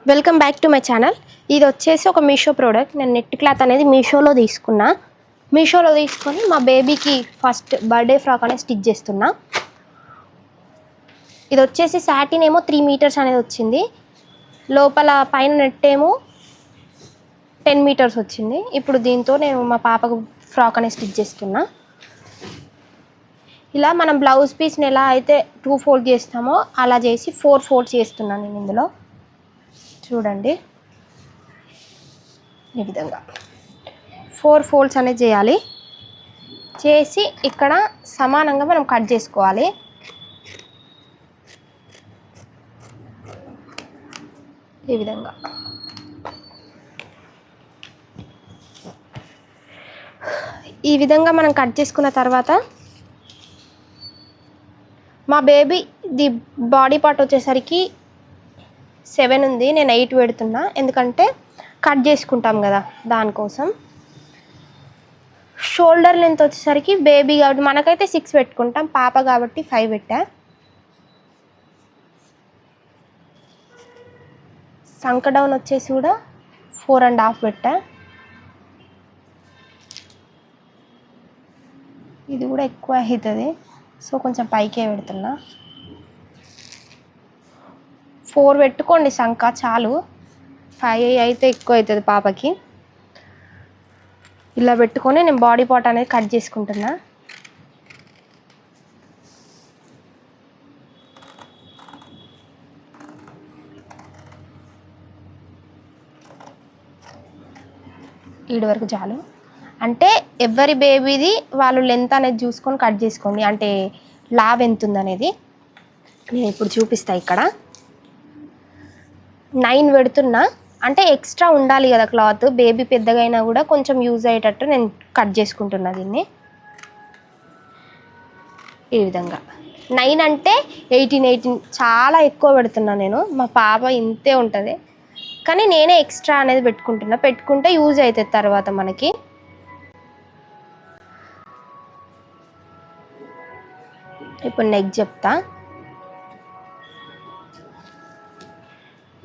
Welcome back to my channel. ఇది వచ్చేసి ఒక మీషో ప్రోడక్ట్. నేను నెట్ క్లాత్ అనేది మీషోలో తీసుకొని మా బేబీకి ఫస్ట్ బర్త్డే ఫ్రాక్ అనేది స్టిచ్ చేస్తున్నా. ఇది వచ్చేసి సాటిన్ ఏమో 3 మీటర్స్ అనేది వచ్చింది, లోపల పైన నెట్ ఏమో 10 మీటర్స్ వచ్చింది. ఇప్పుడు దీంతో నేను మా పాపకు ఫ్రాక్ అనేది స్టిచ్ చేస్తున్నా. ఇలా మనం బ్లౌజ్ పీస్ని ఎలా అయితే 2 ఫోల్డ్ చేస్తామో అలా చేసి 4 ఫోల్డ్స్ చేస్తున్నాను నేను. ఇందులో చూడండి, ఈ విధంగా 4 ఫోల్డ్స్ అనేది చేయాలి. చేసి ఇక్కడ సమానంగా మనం కట్ చేసుకోవాలి. ఈ విధంగా మనం కట్ చేసుకున్న తర్వాత మా బేబీ ది బాడీ పార్ట్ వచ్చేసరికి 7 ఉంది, నేను 8 పెడుతున్నా, ఎందుకంటే కట్ చేసుకుంటాం కదా దానికోసం. షోల్డర్ లెంత్ వచ్చేసరికి బేబీ కాబట్టి మనకైతే 6 పెట్టుకుంటాం, పాప కాబట్టి 5 పెట్టా. సంక డౌన్ వచ్చేసి కూడా 4.5 పెట్టా. ఇది కూడా ఎక్కువ అవుతుంది, సో కొంచెం పైకే పెడుతున్నా. 4 పెట్టుకోండి సంక చాలు, 5 అయితే ఎక్కువ అవుతుంది పాపకి. ఇలా పెట్టుకొని నేను బాడీ పార్ట్ అనేది కట్ చేసుకుంటున్నా. ఈడ వరకు చాలు. అంటే ఎవరి బేబీది వాళ్ళు లెంత్ అనేది చూసుకొని కట్ చేసుకోండి, అంటే లావ్ ఎంత ఉందనేది. నేను ఇప్పుడు చూపిస్తా. ఇక్కడ 9 పెడుతున్నా, అంటే ఎక్స్ట్రా ఉండాలి కదా క్లాత్, బేబీ పెద్దగా అయినా కూడా కొంచెం యూజ్ అయ్యేటట్టు నేను కట్ చేసుకుంటున్నా దీన్ని. ఈ విధంగా 9 అంటే 18 చాలా ఎక్కువ పెడుతున్నా నేను. మా పాప ఇంతే ఉంటుంది, కానీ నేనే ఎక్స్ట్రా అనేది పెట్టుకుంటే యూజ్ అవుతుంది తర్వాత మనకి. ఇప్పుడు నెక్ చెప్తా.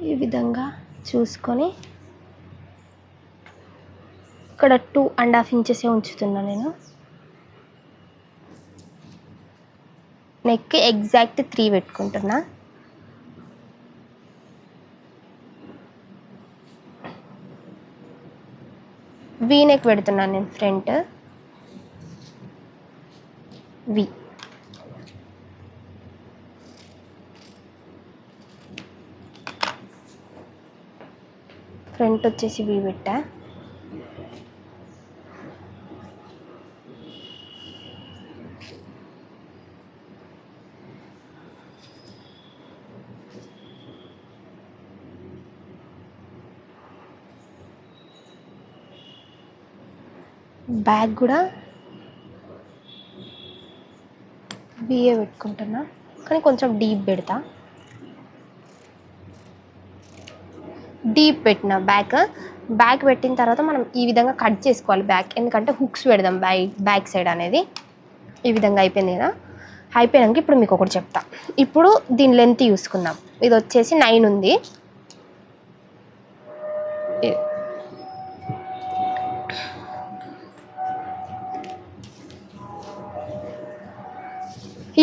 ఈ విధంగా చూసుకొని ఇక్కడ 2.5 ఇంచెస్ ఉంచుతున్నా నేను. నెక్ ఎగ్జాక్ట్ 3 పెట్టుకుంటున్నా. వీ నెక్ పెడుతున్నాను నేను, ఫ్రంట్ వి. ఫ్రంట్ వచ్చేసి వీ పెట్టా. బ్యాక్ కూడా బిఏ పెట్టుకుంటున్నా, కానీ కొంచెం డీప్ పెడతా. డీప్ పెట్టిన బ్యాక్ పెట్టిన తర్వాత మనం ఈ విధంగా కట్ చేసుకోవాలి బ్యాక్, ఎందుకంటే హుక్స్ పెడదాం బ్యాక్ సైడ్ అనేది. ఈ విధంగా అయిపోయింది కదా. అయిపోయాక ఇప్పుడు మీకు ఒకటి చెప్తా. ఇప్పుడు దీని లెంత్ చూసుకుందాం. ఇది వచ్చేసి 9 ఉంది.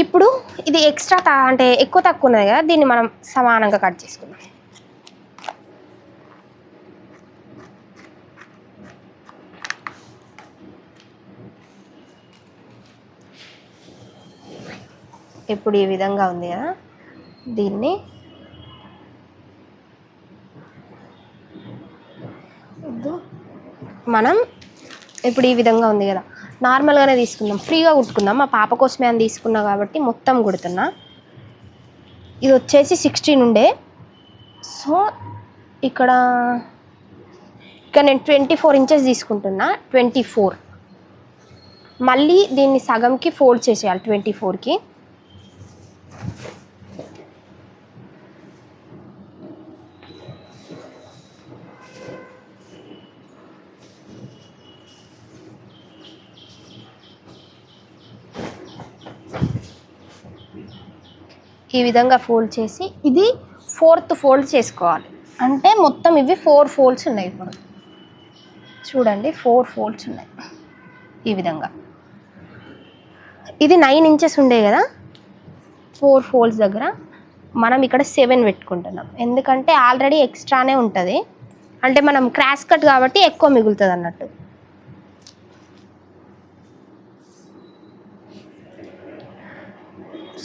ఇప్పుడు ఇది ఎక్స్ట్రా అంటే ఎక్కువ తక్కువ ఉన్నది కదా, దీన్ని మనం సమానంగా కట్ చేసుకుందాం. ఇప్పుడు ఈ విధంగా ఉంది కదా, దీన్ని మనం ఇప్పుడు ఈ విధంగా ఉంది కదా, నార్మల్గానే తీసుకుందాం, ఫ్రీగా కుట్టుకుందాం. మా పాప కోసమే అని తీసుకున్నా కాబట్టి మొత్తం కుడుతున్నా. ఇది వచ్చేసి 16 ఉండే, సో ఇక్కడ నేను 24 ఇంచెస్ తీసుకుంటున్నా. 24 మళ్ళీ దీన్ని సగంకి ఫోల్డ్ చేసేయాలి. 24కి ఈ విధంగా ఫోల్డ్ చేసి ఇది 4th ఫోల్డ్ చేసుకోవాలి. అంటే మొత్తం ఇవి 4 ఫోల్డ్స్ ఉన్నాయి. ఇప్పుడు చూడండి 4 ఫోల్డ్స్ ఉన్నాయి ఈ విధంగా. ఇది 9 ఇంచెస్ ఉండే కదా, 4 ఫోల్డ్స్ దగ్గర మనం ఇక్కడ 7 పెట్టుకుంటున్నాం. ఎందుకంటే ఆల్రెడీ ఎక్స్ట్రానే ఉంటుంది, అంటే మనం క్రాస్ కట్ కాబట్టి ఎక్కువ మిగులుతుంది అన్నట్టు.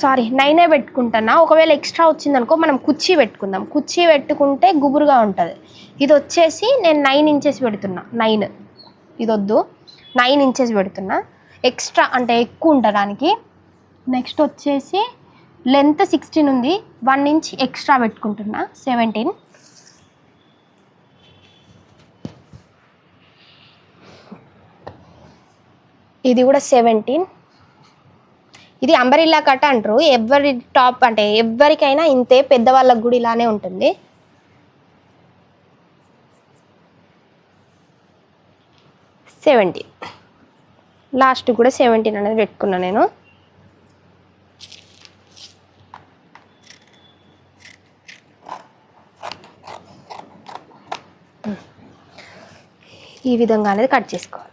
సారీ 9 పెట్టుకుంటున్నా. ఒకవేళ ఎక్స్ట్రా వచ్చిందనుకో మనం కుర్చీ పెట్టుకుందాం. కుర్చీ పెట్టుకుంటే గుబురుగా ఉంటుంది. ఇది వచ్చేసి నేను 9 ఇంచెస్ పెడుతున్నా. 9 ఇది వద్దు, 9 ఇంచెస్ పెడుతున్నా. ఎక్స్ట్రా అంటే ఎక్కువ ఉండడానికి. నెక్స్ట్ వచ్చేసి లెంత్ 16 ఉంది, 1 ఇంచ్ ఎక్స్ట్రా పెట్టుకుంటున్నా, 17. ఇది కూడా 17. ఇది అంబరిల్లా కట్ అంటారు. ఎవరి టాప్ అంటే ఎవరికైనా ఇంతే, పెద్దవాళ్ళకు కూడా ఇలానే ఉంటుంది. లాస్ట్ కూడా 17 అనేది పెట్టుకున్నా నేను. ఈ విధంగా అనేది కట్ చేసుకోవాలి.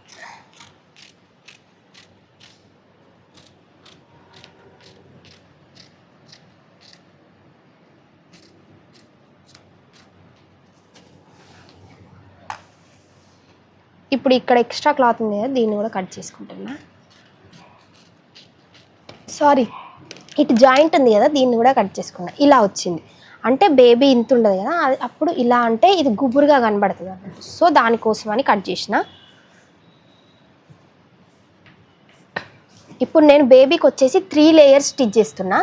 ఇప్పుడు ఇక్కడ ఎక్స్ట్రా క్లాత్ ఉంది కదా, దీన్ని కూడా కట్ చేసుకుంటున్నా. సారీ, ఇటు జాయింట్ ఉంది కదా, దీన్ని కూడా కట్ చేసుకున్నా. ఇలా వచ్చింది అంటే బేబీ ఇంత ఉండదు కదా, అది అప్పుడు ఇలా అంటే ఇది గుబురుగా కనబడుతుంది అన్నట్టు. సో దానికోసమని కట్ చేసిన. ఇప్పుడు నేను బేబీకి వచ్చేసి 3 లేయర్స్ స్టిచ్ చేస్తున్నా.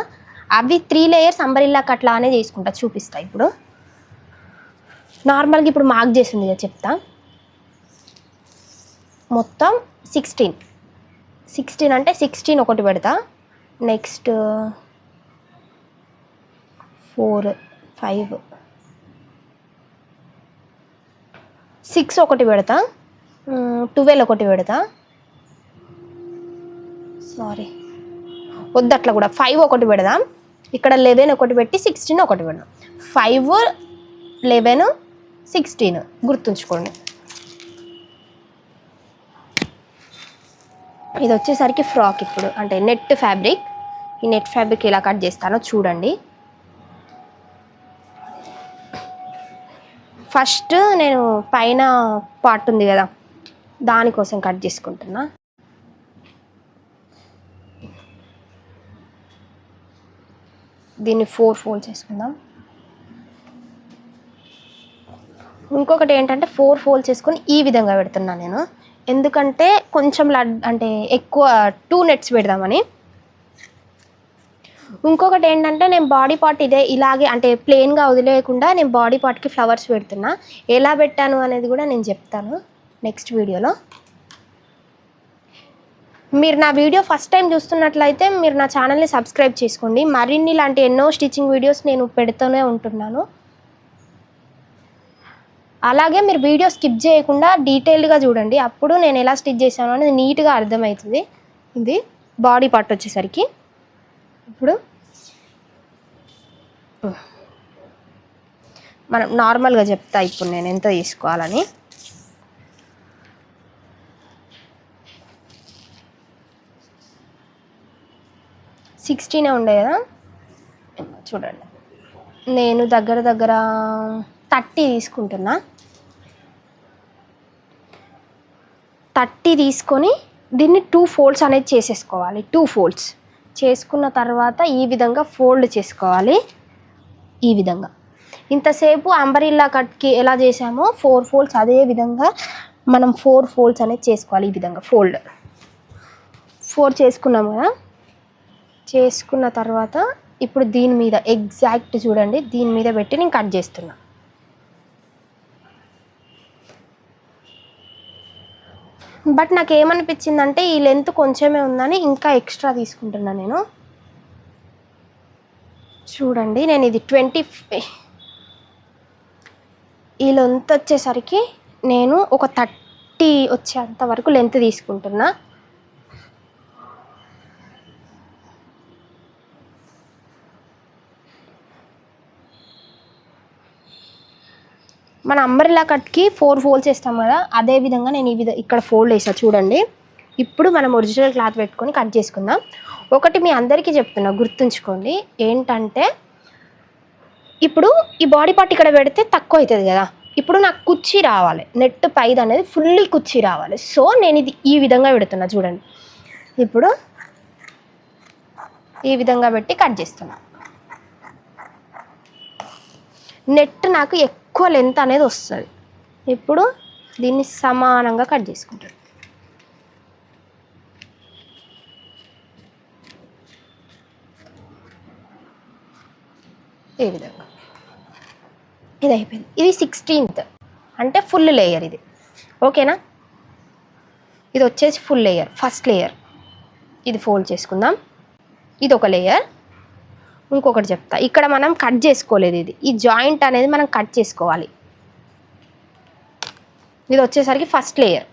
అవి 3 లేయర్స్ అంబరిల్లా కట్ లానే చేసుకుంటా, చూపిస్తా. ఇప్పుడు నార్మల్గా ఇప్పుడు మార్క్ చేసింది కదా చెప్తా. మొత్తం 16 అంటే 16 ఒకటి పెడతా. నెక్స్ట్ 4 5 6 ఒకటి పెడతా, 12 ఒకటి పెడతా. సారీ వద్దు, అట్లా కూడా 5 ఒకటి పెడదాం. ఇక్కడ 11 ఒకటి పెట్టి 16 ఒకటి పెడదాం. 5 11 16 గుర్తుంచుకోండి. ఇది వచ్చేసరికి ఫ్రాక్. ఇప్పుడు అంటే నెట్ ఫ్యాబ్రిక్. ఈ నెట్ ఫ్యాబ్రిక్ ఎలా కట్ చేస్తానో చూడండి. ఫస్ట్ నేను పైన పార్ట్ ఉంది కదా, దానికోసం కట్ చేసుకుంటున్నా. దీన్ని 4 ఫోల్డ్స్ చేసుకుందాం. ఇంకొకటి ఏంటంటే 4 ఫోల్డ్స్ చేసుకొని ఈ విధంగా పెడుతున్నా నేను. ఎందుకంటే కొంచెం అంటే ఎక్కువ 2 నెట్స్ పెడదామని. ఇంకొకటి ఏంటంటే నేను బాడీ పార్ట్ ఇదే ఇలాగే అంటే ప్లెయిన్గా వదిలేయకుండా నేను బాడీ పార్ట్కి ఫ్లవర్స్ పెడుతున్నా. ఎలా పెట్టాను అనేది కూడా నేను చెప్తాను నెక్స్ట్ వీడియోలో. మీరు నా వీడియో ఫస్ట్ టైం చూస్తున్నట్లయితే మీరు నా ఛానల్ని సబ్స్క్రైబ్ చేసుకోండి. మరిన్ని ఇలాంటి ఎన్నో స్టిచ్చింగ్ వీడియోస్ నేను పెడుతూనే ఉంటున్నాను. అలాగే మీరు వీడియో స్కిప్ చేయకుండా డీటెయిల్డ్గా చూడండి, అప్పుడు నేను ఎలా స్టిచ్ చేశాను అనేది నీట్గా అర్థమవుతుంది. ఇది బాడీ పార్ట్ వచ్చేసరికి ఇప్పుడు మనం నార్మల్గా చెప్తా ఇప్పుడు నేను ఎంత తీసుకోవాలని. సిక్స్టీనే ఉండే కదా, చూడండి నేను దగ్గర 30 తీసుకుంటున్నా. 30 తీసుకొని దీన్ని 2 ఫోల్డ్స్ అనేది చేసేసుకోవాలి. 2 ఫోల్డ్స్ చేసుకున్న తర్వాత ఈ విధంగా ఫోల్డ్ చేసుకోవాలి. ఈ విధంగా ఇంతసేపు అంబరిల్లా కట్కి ఎలా చేసామో 4 ఫోల్డ్స్ అదే విధంగా మనం 4 ఫోల్డ్స్ అనేది చేసుకోవాలి. ఈ విధంగా 4 చేసుకున్నాము కదా. చేసుకున్న తర్వాత ఇప్పుడు దీని మీద ఎగ్జాక్ట్ చూడండి, దీని మీద పెట్టి నేను కట్ చేస్తున్నా. బట్ నాకు ఏమనిపించిందంటే ఈ లెంత్ కొంచెమే ఉందని ఇంకా ఎక్స్ట్రా తీసుకుంటున్నా నేను. చూడండి నేను ఇది 20 ఈ లెంత్ వచ్చేసరికి నేను ఒక 30 వచ్చేంత వరకు లెంత్ తీసుకుంటున్నా. మన అంబ్రెల్లా కట్కి 4 ఫోల్డ్స్ వేస్తాం కదా, అదే విధంగా నేను ఇక్కడ ఫోల్డ్ వేసా చూడండి. ఇప్పుడు మనం ఒరిజినల్ క్లాత్ పెట్టుకొని కట్ చేసుకుందాం. ఒకటి మీ అందరికీ చెప్తున్నా, గుర్తుంచుకోండి. ఏంటంటే ఇప్పుడు ఈ బాడీ పార్ట్ ఇక్కడ పెడితే తక్కువ అవుతుంది కదా, ఇప్పుడు నాకు కుర్చీ రావాలి, నెట్ పైది అనేది ఫుల్లీ కుర్చీ రావాలి. సో నేను ఇది ఈ విధంగా పెడుతున్నా చూడండి. ఇప్పుడు ఈ విధంగా పెట్టి కట్ చేస్తున్నా. నెట్ నాకు ఎక్కువ లెంత్ అనేది వస్తుంది. ఇప్పుడు దీన్ని సమానంగా కట్ చేసుకుంటాను. ఈ విధంగా ఇది అయిపోయింది. ఇది 16th అంటే ఫుల్ లేయర్ ఇది. ఓకేనా, ఇది వచ్చేసి ఫుల్ లేయర్. ఫస్ట్ లేయర్ ఇది ఫోల్డ్ చేసుకుందాం. ఇది ఒక లేయర్. ఇంకొకటి చెప్తా, ఇక్కడ మనం కట్ చేసుకోలేదు, ఈ జాయింట్ అనేది మనం కట్ చేసుకోవాలి. ఇది వచ్చేసరికి ఫస్ట్ లేయర్.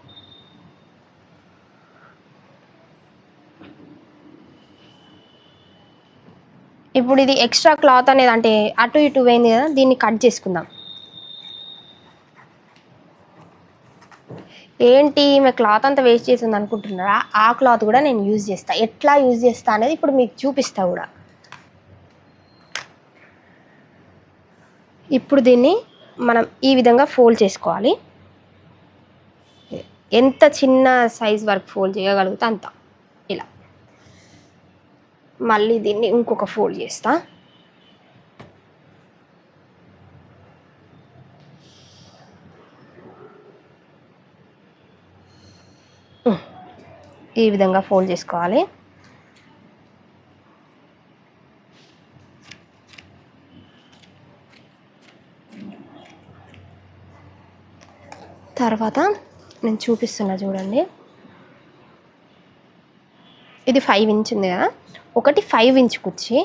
ఇప్పుడు ఇది ఎక్స్ట్రా క్లాత్ అనేది అంటే అటు ఇటు పోయింది కదా, దీన్ని కట్ చేసుకుందాం. ఏంటి ఈమె క్లాత్ అంతా వేస్ట్ చేసింది అనుకుంటున్నారా? ఆ క్లాత్ కూడా నేను యూజ్ చేస్తా. ఎట్లా యూజ్ చేస్తా అనేది ఇప్పుడు మీకు చూపిస్తా కూడా. ఇప్పుడు దీన్ని మనం ఈ విధంగా ఫోల్డ్ చేసుకోవాలి. ఎంత చిన్న సైజ్ వరకు ఫోల్డ్ చేయగలిగితే అంత. ఇలా మళ్ళీ దీన్ని ఇంకొక ఫోల్డ్ చేస్తా. ఈ విధంగా ఫోల్డ్ చేసుకోవాలి. తర్వాత నేను చూపిస్తున్నా చూడండి. ఇది 5 ఇంచ్ ఉంది కదా, ఒకటి 5 ఇంచ్ కుర్చీ,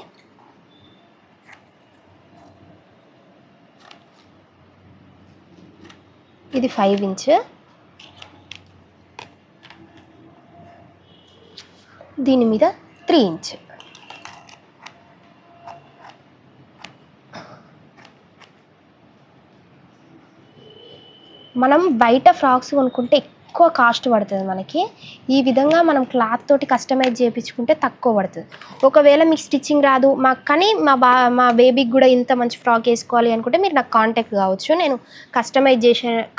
ఇది 5 ఇంచ్, దీని మీద 3 ఇంచ్. మనం బయట ఫ్రాక్స్ కొనుక్కుంటే ఎక్కువ కాస్ట్ పడుతుంది మనకి. ఈ విధంగా మనం క్లాత్ తోటి కస్టమైజ్ చేయించుకుంటే తక్కువ పడుతుంది. ఒకవేళ మీకు స్టిచ్చింగ్ రాదు మాకు, కానీ మా బేబీకి కూడా ఇంత మంచి ఫ్రాక్ వేసుకోవాలి అనుకుంటే మీరు నాకు కాంటాక్ట్ కావచ్చు. నేను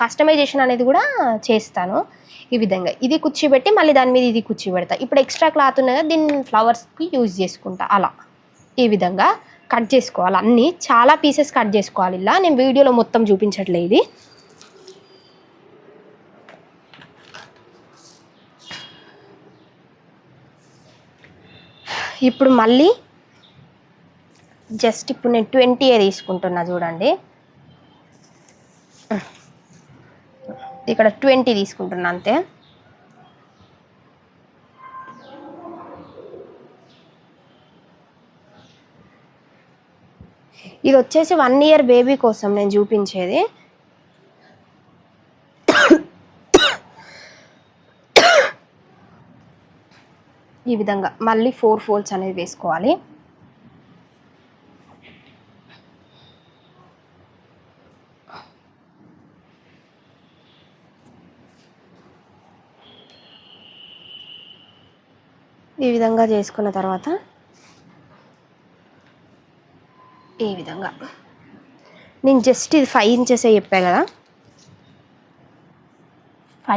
కస్టమైజేషన్ అనేది కూడా చేస్తాను. ఈ విధంగా ఇది కుర్చీ పెట్టి మళ్ళీ దాని మీద ఇది కుర్చీ పెడతా. ఇప్పుడు ఎక్స్ట్రా క్లాత్ ఉన్నది దీన్ని ఫ్లవర్స్కి యూజ్ చేసుకుంటా. అలా ఈ విధంగా కట్ చేసుకోవాలి. అన్నీ చాలా పీసెస్ కట్ చేసుకోవాలి. ఇలా నేను వీడియోలో మొత్తం చూపించట్లేదు. ఇది ఇప్పుడు మళ్ళీ జస్ట్ ఇప్పుడు నేను 20 తీసుకుంటున్నా చూడండి. ఇక్కడ 20 తీసుకుంటున్నా అంతే. ఇది వచ్చేసి 1 ఇయర్ బేబీ కోసం నేను చూపించేది. ఈ విధంగా మళ్ళీ 4 ఫోల్డ్స్ అనేది వేసుకోవాలి. ఈ విధంగా చేసుకున్న తర్వాత ఈ విధంగా నేను జస్ట్ ఇది 5 ఇంచెసే చెప్పా కదా,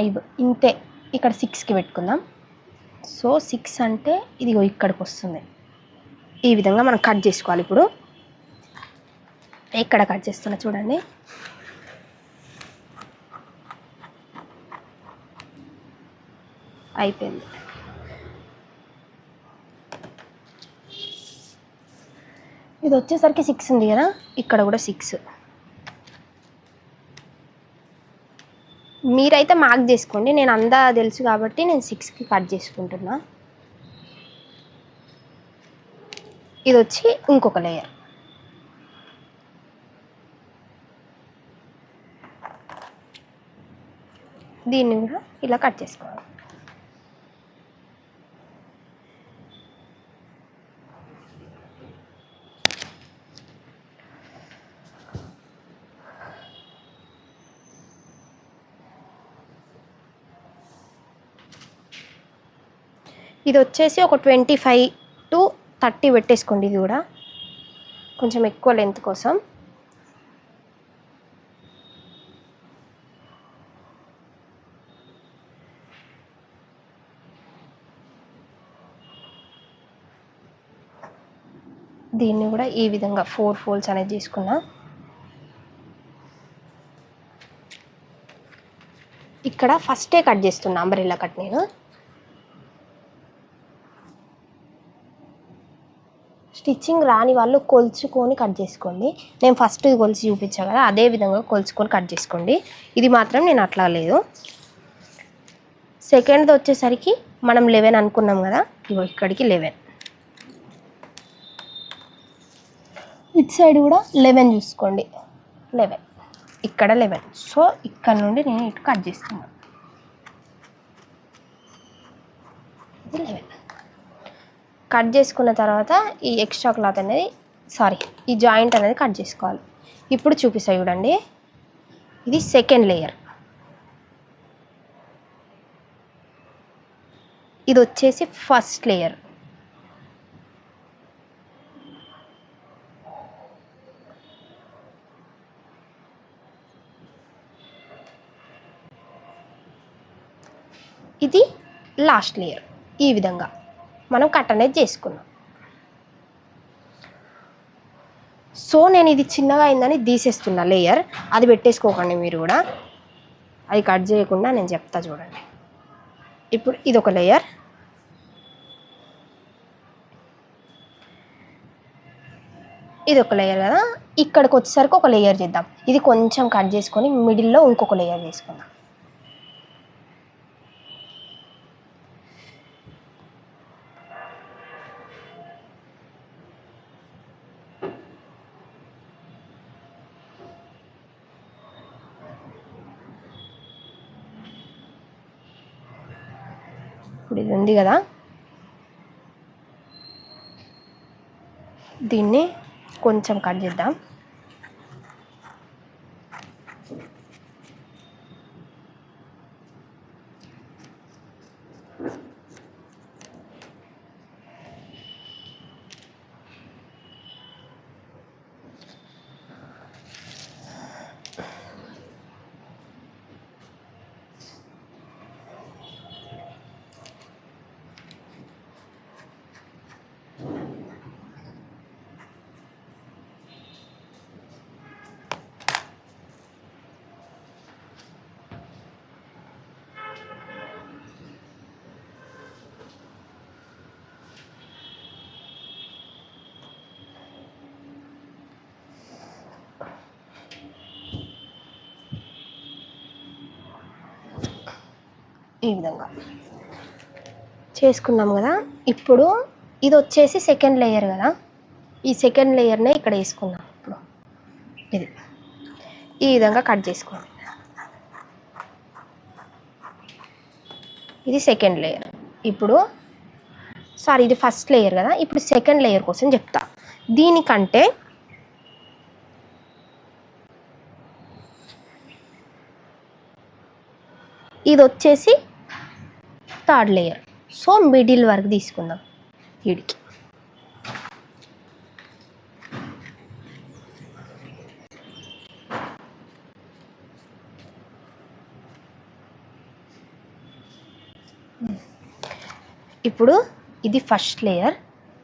5 ఇంతే. ఇక్కడ 6కి పెట్టుకుందాం. సో 6 అంటే ఇదిగో ఇక్కడికి వస్తుంది. ఈ విధంగా మనం కట్ చేసుకోవాలి. ఇప్పుడు ఇక్కడ కట్ చేస్తున్నా చూడండి. అయిపోయింది. ఇది వచ్చేసరికి 6 ఉంది కదా, ఇక్కడ కూడా 6. మీరైతే మార్క్ చేసుకోండి. నేను అందా తెలుసు కాబట్టి నేను 6కి కట్ చేసుకుంటున్నా. ఇది వచ్చి ఇంకొక లేయర్. దీన్ని కూడా ఇలా కట్ చేసుకోవాలి. ఇది వచ్చేసి ఒక 25 to 30 పెట్టేసుకోండి. ఇది కూడా కొంచెం ఎక్కువ లెంత్ కోసం. దీన్ని కూడా ఈ విధంగా 4 folds అనేది తీసుకున్నా. ఇక్కడ ఫస్టే కట్ చేస్తున్నా అంబ్రెల్లా కట్. నేను స్టిచ్చింగ్ రాని వాళ్ళు కొలుచుకొని కట్ చేసుకోండి. నేను ఫస్ట్ కొలిచి చూపించా కదా, అదే విధంగా కొలుచుకొని కట్ చేసుకోండి. ఇది మాత్రం నేను అట్లా లేదు. సెకండ్ది వచ్చేసరికి మనం 11 అనుకున్నాం కదా, ఇగో ఇక్కడికి 11. ఇటు సైడ్ కూడా 11 చూసుకోండి. 11 ఇక్కడ 11. సో ఇక్కడ నుండి నేను ఇటు కట్ చేస్తున్నాను. ఇది 11 కట్ చేసుకున్న తర్వాత ఈ ఎక్స్ట్రా క్లాత్ అనేది ఈ జాయింట్ అనేది కట్ చేసుకోవాలి. ఇప్పుడు చూపిస్తా చూడండి. ఇది సెకండ్ లేయర్. ఇది వచ్చేసి ఫస్ట్ లేయర్. ఇది లాస్ట్ లేయర్. ఈ విధంగా మనం కట్ అనేది చేసుకున్నాం. సో నేను ఇది చిన్నగా అయిందని తీసేస్తున్నా లేయర్. అది పెట్టేసుకోకండి మీరు కూడా, అది కట్ చేయకుండా నేను చెప్తా చూడండి. ఇప్పుడు ఇది ఒక లేయర్. ఇది ఒక లేయర్ కదా, ఇక్కడికి వచ్చేసరికి ఒక లేయర్ చేద్దాం. ఇది కొంచెం కట్ చేసుకొని మిడిల్లో ఇంకొక లేయర్ చేసుకుందాం. ఇప్పుడు ఇది ఉంది కదా, దీన్ని కొంచెం కట్ చేద్దాం. ఈ విధంగా చేసుకున్నాం కదా. ఇప్పుడు ఇది వచ్చేసి సెకండ్ లేయర్ కదా, ఈ సెకండ్ లేయర్నే ఇక్కడ వేసుకున్నాం. ఇప్పుడు ఇది ఈ విధంగా కట్ చేసుకోండి. ఇది సెకండ్ లేయర్. ఇప్పుడు ఇది ఫస్ట్ లేయర్ కదా, ఇప్పుడు సెకండ్ లేయర్ కోసం చెప్తా. దీనికంటే ఇది వచ్చేసి థర్డ్ లేయర్. సో మిడిల్ వరకు తీసుకుందాం. వీడికి ఇప్పుడు ఇది ఫస్ట్ లేయర్,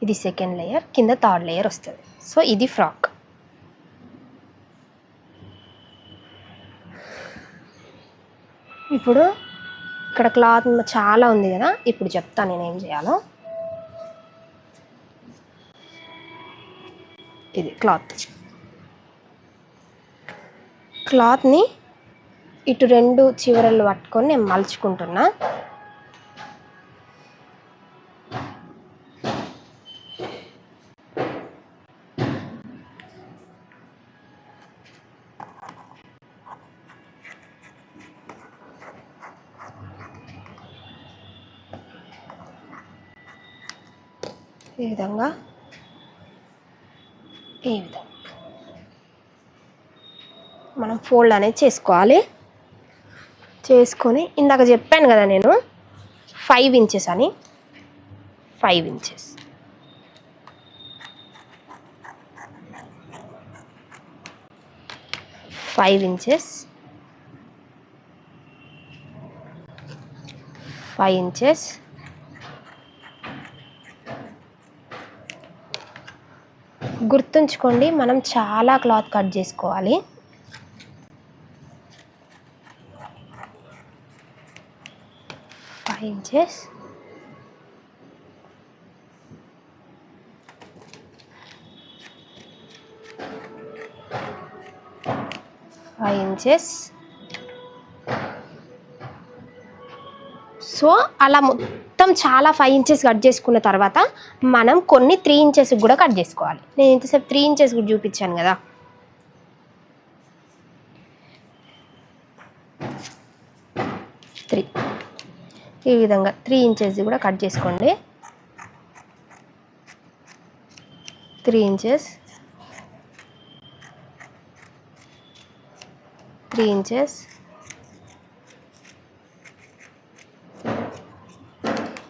ఇది సెకండ్ లేయర్, కింద థర్డ్ లేయర్ వస్తుంది. సో ఇది ఫ్రాక్. ఇప్పుడు ఇక్కడ క్లాత్ చాలా ఉంది కదా, ఇప్పుడు చెప్తాను నేను ఏం చేయాలో. ఇది క్లాత్ని ఇటు రెండు చివరలు పట్టుకొని నేను మలుచుకుంటున్నా. ఈ విధంగా మనం ఫోల్డ్ అనేది చేసుకోవాలి. చేసుకొని ఇందాక చెప్పాను కదా నేను 5 inches అని, 5 ఇంచెస్. 5 ఇంచెస్, 5 ఇంచెస్, గుర్తుంచుకోండి మనం చాలా క్లాత్ కట్ చేసుకోవాలి. 5 ఇంచెస్, 5 ఇంచెస్. సో అలా మొత్తం చాలా 5 ఇంచెస్ కట్ చేసుకున్న తర్వాత మనం కొన్ని 3 ఇంచెస్ కూడా కట్ చేసుకోవాలి. నేను ఇంతసేపు 3 ఇంచెస్ కూడా చూపించాను కదా. 3 ఈ విధంగా 3 ఇంచెస్ కూడా కట్ చేసుకోండి. 3 ఇంచెస్, 3 ఇంచెస్,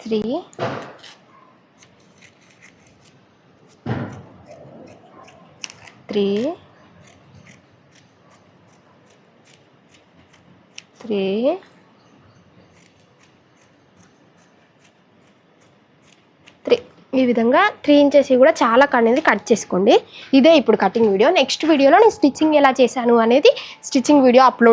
3, 3, 3, 3 ఈ విధంగా 3 ఇంచెస్ కూడా చాలా అనేది కట్ చేసుకోండి. ఇదే ఇప్పుడు కటింగ్ వీడియో. నెక్స్ట్ వీడియోలో నేను స్టిచ్చింగ్ ఎలా చేశాను అనేది స్టిచ్చింగ్ వీడియో అప్లోడ్